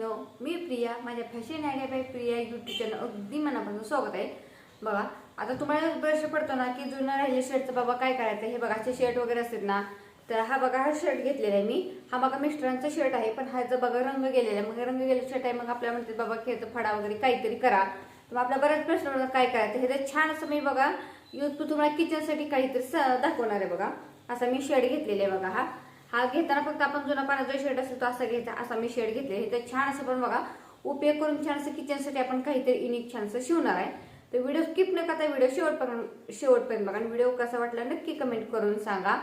मैत्रिणींनो, मी प्रिया, माझ्या fashion idea by Priya YouTube channel अगदी मनापासून स्वागत आहे. बघा, आता तुम्हाला प्रश्न पडतो ना की जुनं राहिले शर्टचं बाबा काय करायचं. हे बघा, असे शर्ट वगैरे असतात ना, तर हा बघा हा शर्ट घेतलेला आहे मी. हा बघा मिस्टरांचा शर्ट आहे, पण हा जो बघा रंग गेलेला आहे. मग रंग गेलेला शर्ट आहे, मग आपल्याला म्हणते बाबा खेळतं फडा वगैरे काहीतरी करा. तर आपला बराच प्रश्न पडतो काय करायचं. हे तर छान असं मी बघा युजफुल तुम्हाला किचनसाठी काहीतरी दाखवणार आहे. बघा असा मी शर्ट घेतलेला आहे. बघा हा घेताना फक्त आपण जुना पाण्याचा शर्ट असेल तो असा घ्यायचा. असा मी शर्ट घेतले. तर छान असं पण बघा उपयोग करून छान असं किचनसाठी आपण काहीतरी युनिक छान असं शिवणार आहे. तर व्हिडिओ स्किप न करता व्हिडिओ शेवटपर्यंत बघा. व्हिडिओ कसा वाटला नक्की कमेंट करून सांगा.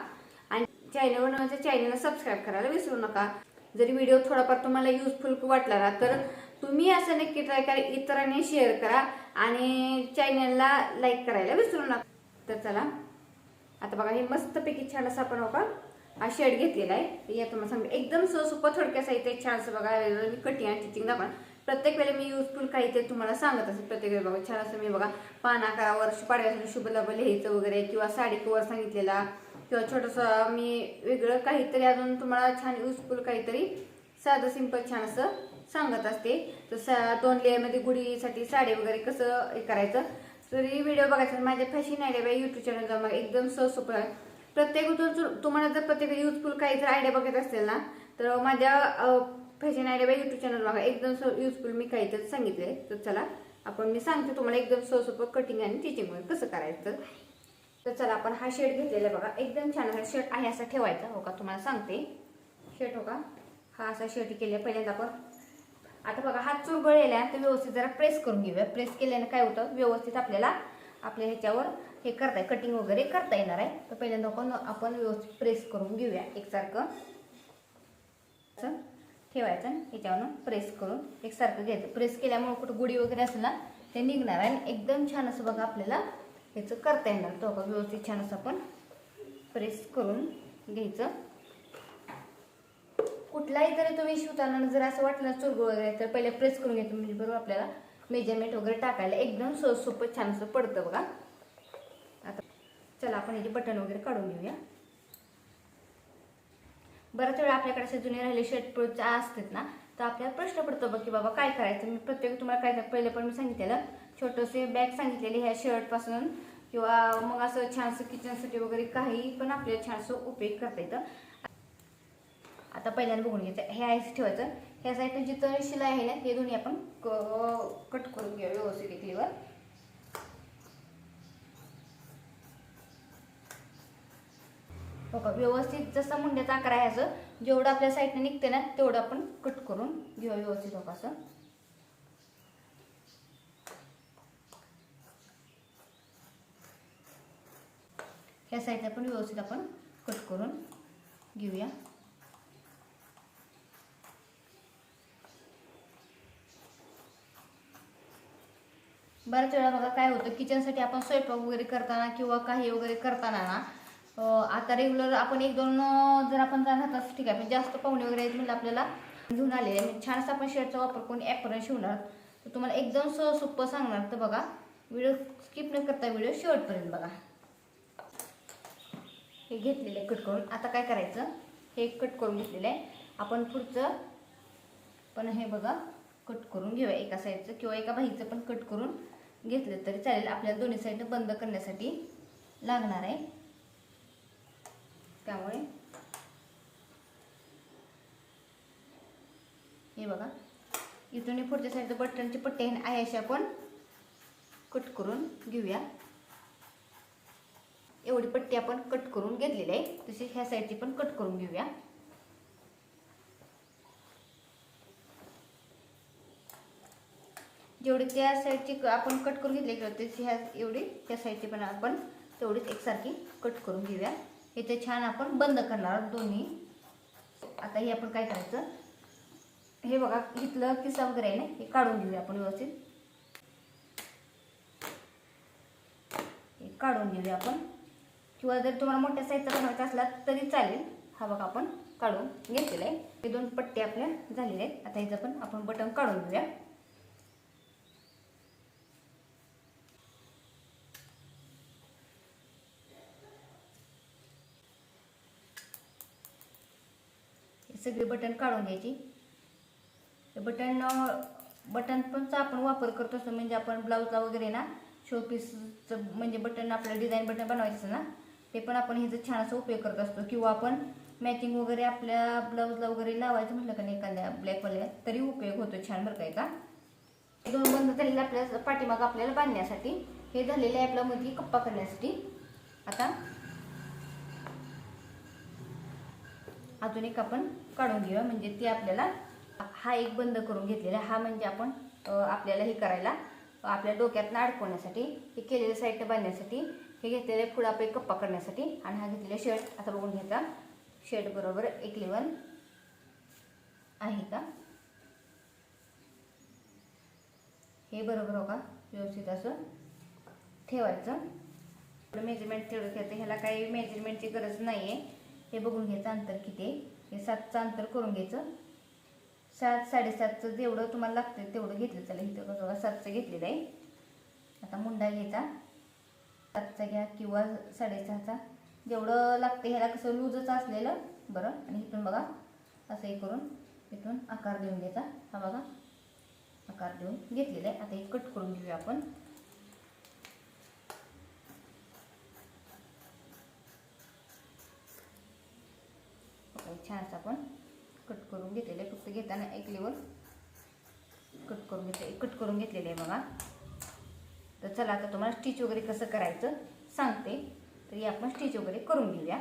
आणि चॅनलला सबस्क्राईब करायला विसरू नका. जरी व्हिडिओ थोडाफार तुम्हाला युजफुल वाटला ना, तर तुम्ही असं नक्की ट्राय करा, इतरांनी शेअर करा आणि चॅनलला लाईक करायला विसरू नका. तर चला आता बघा, हे मस्तपैकी छान असं आपण बघा हा शर्ट घेतलेला आहे. या तुम्हाला सांगते एकदम सोपं थोडक्यात साहित्य छान असं बघा. मी कटिंग आणि स्टिचिंग दाखवा. प्रत्येक वेळेला मी युजफुल काहीतरी तुम्हाला सांगत असते. प्रत्येक वेळेला बघा छान असं मी बघा पानाकारावर पाडव्यासाठी शुभ लाभ लिहायचं वगैरे, किंवा साडी कवर सांगितलेला, किंवा छोटंसं मी वेगळं काहीतरी अजून तुम्हाला छान युजफुल काहीतरी साधं सिंपल छान असं सांगत असते. तर 2 लेअरमध्ये गुढीसाठी साडी वगैरे कसं हे करायचं. तर ही व्हिडिओ बघायचं माझ्या fashion idea by YouTube channel जाऊन बघा. एकदम सोपं आहे. प्रत्येक तुम्हाला जर प्रत्येक युजफुल काही जर आयडिया बघत असेल ना, तर माझ्या fashion idea by YouTube channel बघा. एकदम युजफुल मी काहीतरी सांगितले. तर चला मी सांगते तुम्हाला एकदम सोपं कटिंग आणि स्टिचिंग कसं करायचं. तर चला आपण हा शर्ट घेतलेला बघा. एकदम छान हा शर्ट आहे असा ठेवायचा. हो का, तुम्हाला सांगते शर्ट हो का हा असा शर्ट केला. पहिल्यांदा आपण आता बघा हात चुरगळलेला तर व्यवस्थित जरा प्रेस करून घेऊया. प्रेस केल्याने काय होतं, व्यवस्थित आपल्या ह्याच्यावर हे करताय कटिंग वगैरे करता येणार आहे. तर पहिल्यांदा आपण व्यवस्थित प्रेस करून घेऊया. एकसारखं ठेवायचं, ह्याच्यावरून प्रेस करून एकसारखं घ्यायचं. प्रेस केल्यामुळे कुठं गुढी वगैरे असेल ना ते निघणार आहे. आणि एकदम छान असं बघा आपल्याला ह्याचं करता येणार. तो बघा व्यवस्थित छान असं आपण प्रेस करून घ्यायचं. कुठलाही जरी तुम्ही शिवताना जर असं वाटलं चुरगुळ वगैरे, तर पहिले प्रेस करून घ्यायचं. म्हणजे बरोबर आपल्याला मेजरमेंट वगैरे टाकायला एकदम सोपं छान असं पडतं बघा. आता चला आपण याचे बटन वगैरे काढून घेऊया. बऱ्याच वेळा आपल्याकडे असे जुने राहिले शर्ट असतात ना, तर आपल्याला प्रश्न पडतो बघ की बाबा काय करायचं. मी प्रत्येक तुम्हाला काय पहिले पण मी सांगितलेलं छोटंसे बॅग सांगितलेले ह्या शर्ट पासून, किंवा मग असं छानसं किचनसाठी वगैरे काही पण आपल्याला छानसं उपयोग करता येतं. आता पहिल्यांदा बघून घ्यायचं. हे आहे ठेवायचं. ह्या साईडने जिथं शिलाई आहे ना हे दोन्ही आपण कट करून घेऊया व्यवस्थित एकलीवर. बघा व्यवस्थित जसा मुंड्याचा आकार आहे असं जेवढं आपल्या साईडने निघते ना तेवढं आपण कट करून घेऊया व्यवस्थित. बघा असं ह्या साईडने पण व्यवस्थित आपण कट करून घेऊया. बऱ्याच वेळा बघा काय होतं, किचनसाठी आपण स्वयंपाक वगैरे करताना किंवा काही वगैरे करताना ना, आता रेग्युलर आपण 1-2 जर आपण जाणार असं ठीक आहे, पण जास्त पाहुणे वगैरे आहेत म्हणजे आपल्याला घेऊन आलेले आहे. छान असं आपण शर्टचा वापर करून ॲप्रन शिवणार. तर तुम्हाला एकदम सोपं सांगणार. तर बघा व्हिडिओ स्किप न करता व्हिडिओ शेवटपर्यंत बघा. हे घेतलेलं आहे कट करून. आता काय करायचं, हे कट करून घेतलेलं आहे आपण. पुढचं पण हे बघा कट करून घेऊया. एका साईडचं किंवा एका बाहीचं पण कट करून घेतलं तरी चालेल. आपल्याला दोन्ही साईडनं बंद करण्यासाठी लागणार आहे. त्यामुळे हे बघा इथून पुढच्या साईडचं बटनचे पट्टे आहे असे आपण कट करून घेऊया. एवढी पट्टी आपण कट करून घेतलेली आहे. तशी ह्या साईडची पण कट करून घेऊया. जेवढी त्या साईडची आपण कट करून घेतली तशी एवढी त्या साईडची पण आपण तेवढीच एकसारखी कट करून घेऊया. इथे छान आपण बंद करणार दोन्ही. आता हे आपण काय करायचं, हे बघा इथलं किस्सा वगैरे आहे ना हे काढून घेऊया आपण व्यवस्थित. हे काढून घेऊया आपण, किंवा जर तुम्हाला मोठ्या साईजचा बनवायचा असला तरी चालेल. हा बघा आपण काढून घेतलेला आहे. हे 2 पट्टे आपल्या झालेले आहेत. आता ह्याचं पण आपण बटन काढून घेऊया. सगळे बटन काढून घ्यायची. तर बटन पणचा आपण वापर करतो असतो, म्हणजे आपण ब्लाऊजला वगैरे ना शोपीसचं म्हणजे बटन आपल्याला डिझाईन बटन बनवायचं ना, ते पण आपण ह्याचा छान असा उपयोग करत असतो. किंवा आपण मॅचिंग वगैरे आपल्या ब्लाऊजला वगैरे लावायचं म्हटलं का नाही एखाद्या ब्लॅकवाल्या, तरी उपयोग होतो छान बरं काय का. 2 बंद झालेले आपल्या पाठीमाग आपल्याला बांधण्यासाठी. हे झालेलं आहे आपल्या मध्ये कप्पा करण्यासाठी. आता अजून एक आपण काढून घेऊया, म्हणजे ते आपल्याला हा एक बंद करून घेतलेला. हा म्हणजे आपण आपल्याला हे करायला आपल्या डोक्यातनं अडकवण्यासाठी, हे केलेलं साईडनं बांधण्यासाठी, हे घेतलेले पुढं आपले कप्पा करण्यासाठी. आणि हा घेतलेला शर्ट आता बघून घ्यायचा. शर्ट बरोबर एक लेवल आहे का, हे बरोबर हो का, व्यवस्थित असं ठेवायचं. मेजरमेंट तेवढं घ्यायचं. ह्याला काही मेजरमेंटची गरज नाही आहे. हे बघून घ्यायचं अंतर किती आहे. हे 7चं अंतर करून घ्यायचं. 7 7.5चं जेवढं तुम्हाला लागतं तेवढं घेतलं. चला इथं बघा 7चं घेतलेलं आहे. आता मुंडा घ्यायचा. 7चा घ्या किंवा 6.5चा, जेवढं लागतं. ह्याला कसं लूजच असलेलं बरं. आणि इथून बघा असं हे करून इथून आकार देऊन घ्यायचा. हा बघा आकार देऊन घेतलेला आहे. आता हे कट करून घेऊया आपण. छान असं आपण कट करून घेतलेलं आहे. फक्त घेताना एक लेवल कट करून घेतलेलं आहे बघा. तर चला आता तुम्हाला स्टिच वगैरे कसं करायचं सांगते. तरी आपण स्टिच वगैरे करून घेऊया.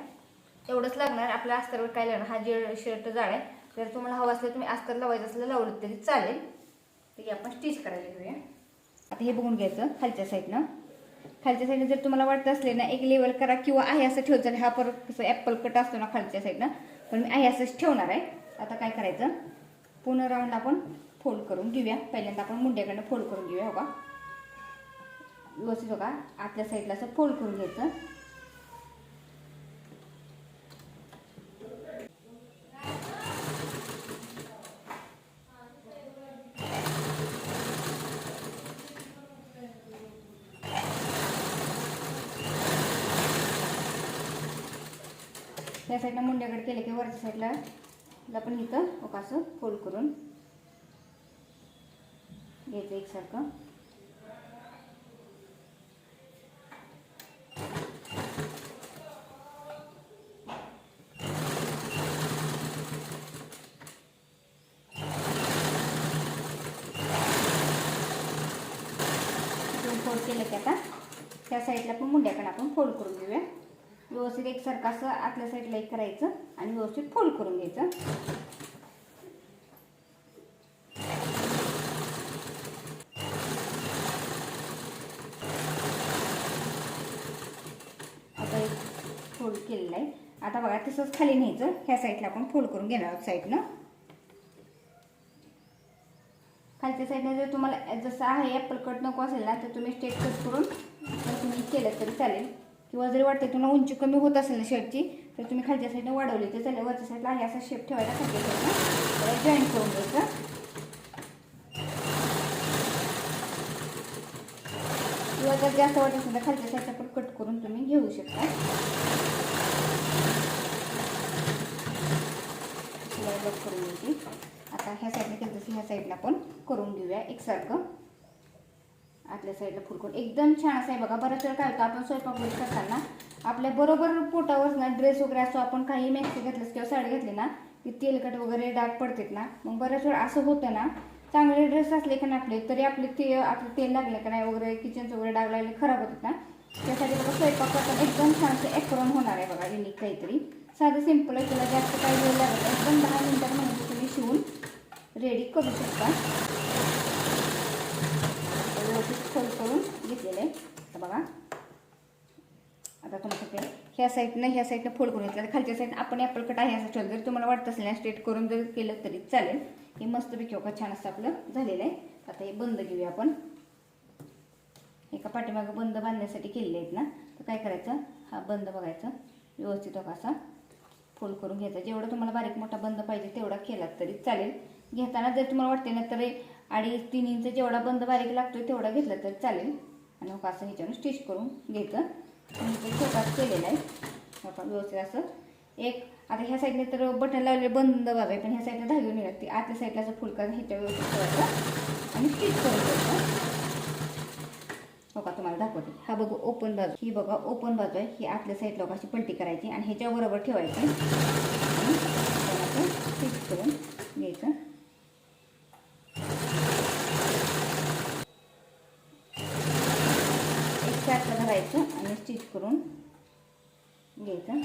एवढंच लागणार आपल्या अस्तरवर. काय लागणार, हा जे शर्ट जाड आहे, जर तुम्हाला हवं असलं तुम्ही अस्तर लावायचं असलं लावलं तरी चालेल. तरी आपण स्टिच करायला घेऊया. आता हे बघून घ्यायचं खालच्या साईडनं. खालच्या साईडनं जर तुम्हाला वाटतं असले ना एक लेवल करा किंवा आहे असं ठेवत चालेल. हा परत कसं ॲपल कट असतो ना खालच्या साईडनं, पण मी आहे असंच ठेवणार आहे. आता काय करायचं, पूर्ण राऊंड आपण फोल्ड करून घेऊया. पहिल्यांदा आपण मुंड्याकडनं फोल्ड करून घेऊया. हो का, व्यवस्थित हो का, आतल्या साईडला असं फोल्ड करून घ्यायचं. या साईडला मुंड्याकडे केलं की वरच्या साईडला पण इथं असं फोल्ड करून घ्यायचं एकसारखं. फोल्ड केलं की आता त्या साईडला पण मुंड्याकडे आपण फोल्ड करून घेऊया. व्यवस्थित एकसारखं असं आतल्या साईडला एक करायचं आणि व्यवस्थित फोल्ड करून घ्यायचं. आता एक फोल्ड केलेलं आहे. आता बघा तसंच खाली न्यायचं. ह्या साईडला आपण फोल्ड करून घेणार आहोत साईडनं. खालच्या साईडनं जर तुम्हाला जसं आहे ॲपल कट नको असेल ना, तर तुम्ही स्ट्रेट कट करून तुम्ही केलं तरी चालेल. किंवा जरी वाटते तुम्हाला उंची कमी होत असेल ना शर्टची, तर तुम्ही खालच्या साईडनं वाढवली तर चालेल. वरच्या साईडला आहे असा शेप ठेवायचा. खालच्या साईडनं जॉईन करून द्यायचं. किंवा जर जास्त वाटत असेल तर खालच्या साईडला पण कट करून तुम्ही घेऊ शकता. लॉक करून घ्यायची. आता ह्या साईडला केलं तसं ह्या साईडला पण करून घेऊया एकसारखं. आतल्या साईडला फुल करून एकदम छान असं आहे बघा. बऱ्याच वेळ काय होतं, आपण स्वयंपाक वगैरे करताना आपल्या बरोबर पोटावर ना ड्रेस वगैरे असतो, आपण काही मॅक्सी घातलं किंवा साडी घातली ना की तेलकट वगैरे डाग पडतात ना. मग बऱ्याच वेळ असं होतं ना, चांगले ड्रेस असले का नाही आपले तरी आपलं तेल लागलं का नाही वगैरे, किचनचं वगैरे डाग लागले खराब होतात ना. त्यासाठी बघा स्वयंपाक करताना एकदम छान असं ॲप्रॉन होणार आहे बघा. युनिक काहीतरी साधं सिंपल आहे. त्याला जास्त काही वेळ लागत नाही. एकदम 10 मिनिटात म्हणजे तुम्ही शिवून रेडी करू शकता. फोल्ड करून घेतलेलं आहे. तर बघा आता तुमचं ह्या साईडनं फोल्ड करून घेतलं. खालच्या साईडनं आपण ॲपल कट आहे असं ठेवलं. जर तुम्हाला वाटत असेल ना स्ट्रेट करून जर केलं तरी चालेल. हे मस्तपैकी का छान असं आपलं झालेलं आहे. आता हे बंद घेऊया आपण. एका पाठीमागं बंद बांधण्यासाठी केलेले आहेत ना, तर काय करायचं, हा बंद बघायचा व्यवस्थित असा फोल्ड करून घ्यायचा. जेवढं तुम्हाला बारीक मोठा बंद पाहिजे तेवढा केला तरी चालेल. घेताना जर तुम्हाला वाटते ना तर 2.5-3 इंच जेवढा बंद बारीक लागतोय तेवढा घेतला तर चालेल. आणि मग असं ह्याच्यानं स्टिच करून घ्यायचं. छोटाच केलेला आहे आपण. व्यवस्थित असं एक आता ह्या साईडने तर बटन लावले बंद बाब आहे, पण ह्या साईडला धागे नाही लागते. आतल्या साईडला असं फुल करून ह्याच्या व्यवस्थित ठेवायचं आणि स्टिच करून घ्यायचं. हो का, तुम्हाला दाखवते. हा बघू ओपन बाजू, ही बघा ओपन बाजू आहे. ही आतल्या साईडला अशी पलटी करायची आणि ह्याच्या बरोबर ठेवायची आणि स्टिच करून घ्यायचं. एकसारखं धरायचं आणि स्टिच करून घ्यायचं.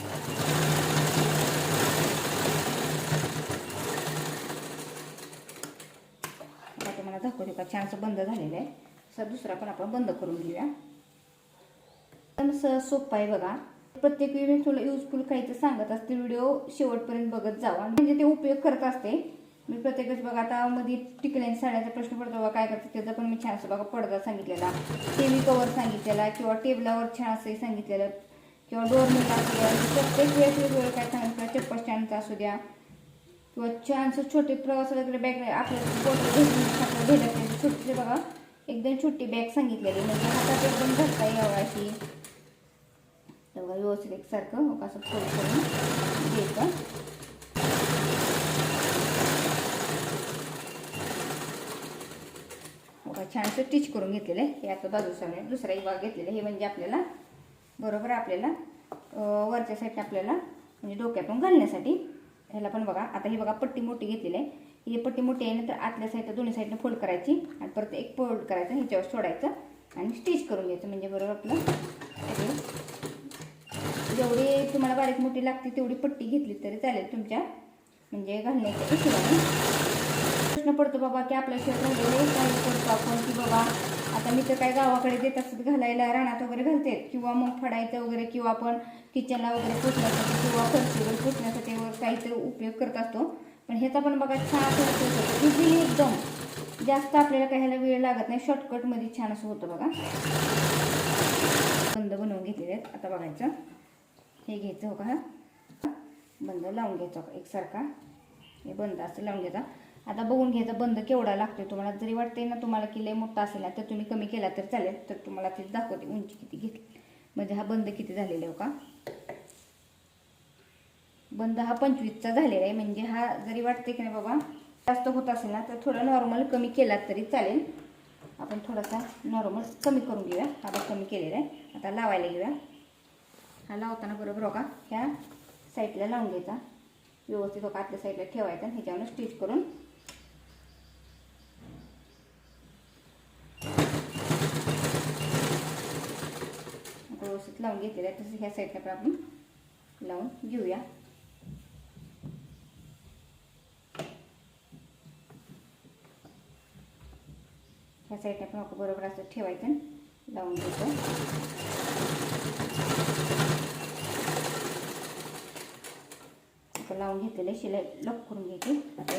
आता तुम्हाला दाखवते का छानसं बंद झालेलं आहे. तसा दुसरा पण आपण बंद करून घेऊया. एकदम सहज सोपं आहे बघा. प्रत्येक वेळी तुला युजफुल काहीतरी सांगत असते, व्हिडिओ शेवटपर्यंत बघत जावा म्हणजे ते उपयोग करत असते. मी प्रत्येकच बघा आता मध्ये टिकल्याने साड्याचा प्रश्न पडतो बघा, काय करते त्याचा पण मी छान असं बघा पडदा सांगितलेला, टीव्ही कवर सांगितलेला किंवा टेबलावर छान असं सांगितलेलं किंवा डोरमेट असू द्या. प्रत्येक वेळेस वेगवेगळं काय सांगितलं, चप्पल स्टँडचा असू द्या किंवा छानसं छोटे प्रवास वगैरे बॅग आपल्याला बोटल भेटत छोटे बघा एकदम छोटी बॅग सांगितलेली म्हणजे हातात एकदम धरता यावं अशी. बघा व्यवस्थित एकसारखं असं फोल्ड करून घ्यायचं. बघा छानसं स्टिच करून घेतलेलं आहे. हे आता बाजूसमोर दुसरा एक भाग घेतलेला हे म्हणजे आपल्याला बरोबर आपल्याला वरच्या साईडला आपल्याला म्हणजे डोक्यातून घालण्यासाठी. ह्याला पण बघा आता ही बघा पट्टी मोठी घेतलेली आहे. ही पट्टी मोठी आहे ना, तर आतल्या साईडला दोन्ही साईडला फोल्ड करायची आणि परत एक फोल्ड करायचं, ह्याच्यावर सोडायचं आणि स्टिच करून घ्यायचं. म्हणजे बरोबर आपलं जेवढी तुम्हाला बारीक मोठी लागते तेवढी पट्टी घेतली तरी चालेल तुमच्या म्हणजे घालण्याच्या हिशोबाने. प्रश्न पडतो बाबा की आपल्या शर्ट राहिलेले काही करतो आपण की बाबा आता मी तर काय गावाकडे देत असतात घालायला, रानात वगैरे घालते किंवा मग फडायचं वगैरे किंवा आपण किचनला वगैरे पुसण्यासाठी किंवा फरशीवर पुसण्यासाठी वगैरे काहीतरी उपयोग करत असतो. पण ह्याचा पण बघा छान असं होतं इझिली एकदम जास्त आपल्याला काही ह्याला वेळ लागत नाही, शॉर्टकटमध्ये छान असं होतं बघा. बंद बनवून घेतलेले आहेत. आता बघायचं हे घ्यायचं हो का, बंद लावून घ्यायचं एकसारखा हे बंद असं लावून घ्यायचा. आता बघून घ्यायचा बंद केवढा लागतो तुम्हाला. जरी वाटते ना तुम्हाला की लय मोठा असेल ना तर तुम्ही कमी केला तर चालेल. तर तुम्हाला ते दाखवते उंची किती घेतली म्हणजे हा बंद किती झालेला आहे का. बंद हा 25चा झालेला आहे. म्हणजे हा जरी वाटते की नाही बाबा जास्त होत असेल ना तर थोडं नॉर्मल कमी केला तरी चालेल. आपण थोडासा नॉर्मल कमी करून घेऊया. हा कमी केलेला आहे. आता लावायला घेऊया. हा लावताना बरोबर हो का ह्या साईडला लावून घ्यायचा व्यवस्थित हो का, आतल्या साईडला ठेवायचा आणि ह्याच्यावर स्टिच करून व्यवस्थित लावून घेतलेलं आहे. तसं ह्या साईडला पण आपण लावून घेऊया. ह्या साईडला पण आपण बरोबर असं ठेवायचं लावून घ्यायचं. आता लावून घेतलेलं आहे. शिलाई लॉक करून घ्यायची. आता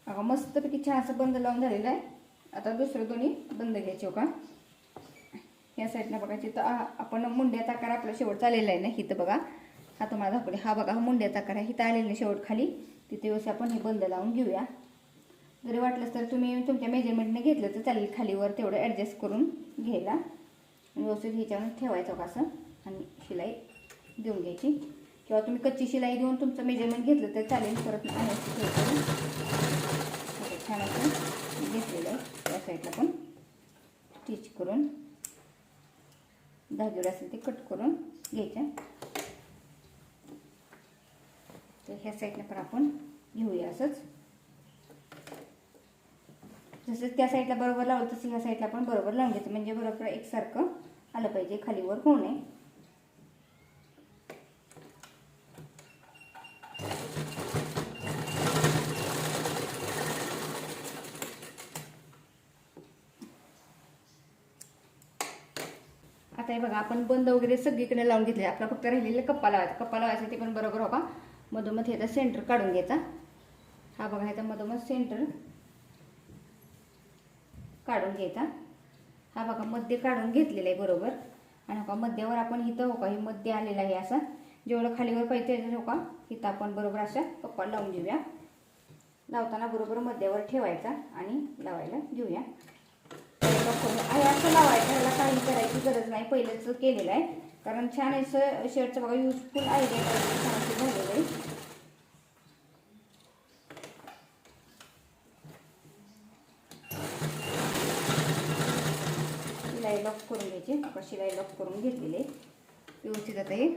अगं मस्तपैकी छान असं बंद लावून झालेलं आहे. आता दुसरं दोन्ही बंद घ्यायचे हो का. या साईडला बघायची तर आपण मुंड्याचा आकार आपला शेवट चाललेला आहे ना इथं बघा. हा तुम्हाला दाखवले. हा बघा हा मुंड्याचा आकार आहे. इथं आलेलं आहे शेवट खाली. तिथे व्यवस्थित आपण हे बंद लावून घेऊया. जरी वाटलंच तर तुम्ही तुमच्या मेजरमेंटने घेतलं तर चालेल. खालीवर तेवढं ॲडजस्ट करून घ्यायला व्यवस्थित ह्याच्यावर ठेवायचं का असं आणि शिलाई देऊन घ्यायची किंवा तुम्ही कच्ची शिलाई देऊन तुमचं मेजरमेंट घेतलं तर चालेल. परत छान असं घेतलेलं आहे. त्या साईडला पण स्टिच करून धागेवर असेल ते कट करून घ्यायच्या. तर ह्या साईडला पण आपण घेऊया असंच. जसं त्या साईडला बरोबर लावलं तसं ह्या साईडला पण बरोबर लावून घ्यायचं म्हणजे बरोबर एकसारखं आलं पाहिजे, खालीवर होऊ नये. आता हे बघा आपण बंद वगैरे सगळीकडे लावून घेतले. आपला फक्त राहिलेला कप्पा लावायचा. कप्पा लावायचा ते पण बरोबर हो का. मधोमध ह्याचा सेंटर काढून घ्यायचा. हा बघा ह्याचा मधोमध सेंटर काढून घ्यायचा. हा बघा मध्य काढून घेतलेला आहे बरोबर. आणि हो का मध्यावर आपण इथं हो का हे मध्य आलेलं आहे असं जेवढं खालीवर पाहिजे हो का इथं आपण बरोबर अशा कप्पा लावून घेऊया. लावताना बरोबर मध्यावर ठेवायचा आणि लावायला घेऊया. आहे असं लावायचं. ह्याला काही करायची गरज नाही. पहिलेच केलेलं आहे कारण छान असं शर्टचं बघा युजफुल आयडिया छान असं झालेलं आहे. शिलाई लॉक करून घ्यायची. बघा शिलाई लॉक करून घेतलेले व्यवस्थित. आता हे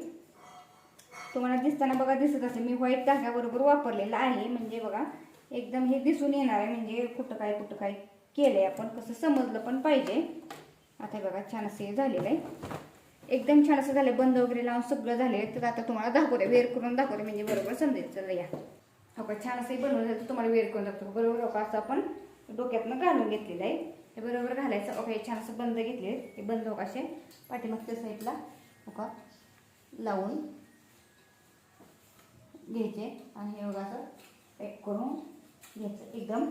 तुम्हाला दिसताना बघा दिसत असेल मी व्हाईट धाग्याबरोबर वापरलेला आहे, म्हणजे बघा एकदम हे दिसून येणार आहे, म्हणजे कुठं काय केलंय आपण, कसं समजलं पण पाहिजे. आता बघा छान असं हे झालेलं आहे, एकदम छान असं झालं. बंद वगैरे लावून सगळं झाले. तर आता तुम्हाला दाखवते, वेअर करून दाखवते, म्हणजे बरोबर समजेल. चला या हो का, छान असं बनवलं जातं. तुम्हाला वेअर करून दाखवतो बरोबर. हो का, असं आपण डोक्यातनं घालून घेतलेलं आहे, हे बरोबर घालायचं. ओके, छान असं बंद घेतले, हे बंद हो का असे पाठीमागच्या साईडला हो का लावून घ्यायचे आणि हे बघा असं पॅक करून घ्यायचं एकदम.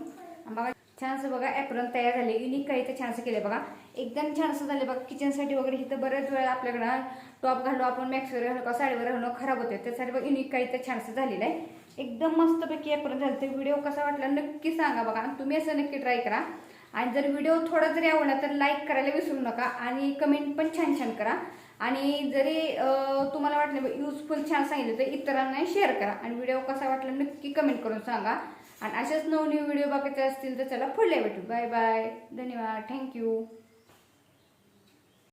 बघा छान असं बघा ॲप्रन तयार झाले. युनिक काही तर छान असं केलं बघा, एकदम छान असं झालं बघा. किचनसाठी वगैरे इथं बऱ्याच वेळा आपल्याकडं टॉप घालू आपण, मॅक्सवर घालू का साडीवर घालून खराब होते, त्यासाठी बघा युनिक काही तर छान असं झालेलं आहे. एकदम मस्तपैकी ॲप्रन झालं. तर व्हिडिओ कसा वाटला नक्की सांगा बघा, आणि तुम्ही असं नक्की ट्राय करा. आणि जर व्हिडिओ थोडा जरी आवडला तर लाईक करायला विसरू नका, आणि कमेंट पण छान छान करा. आणि जरी तुम्हाला वाटलं युजफुल छान सांगितलं तर इतरांना शेअर करा. आणि व्हिडिओ कसा वाटला नक्की कमेंट करून सांगा. आणि असेच नवनवीन व्हिडिओ बघायचे असतील तर चला पुढल्या भेटू. बाय बाय, धन्यवाद, थँक्यू.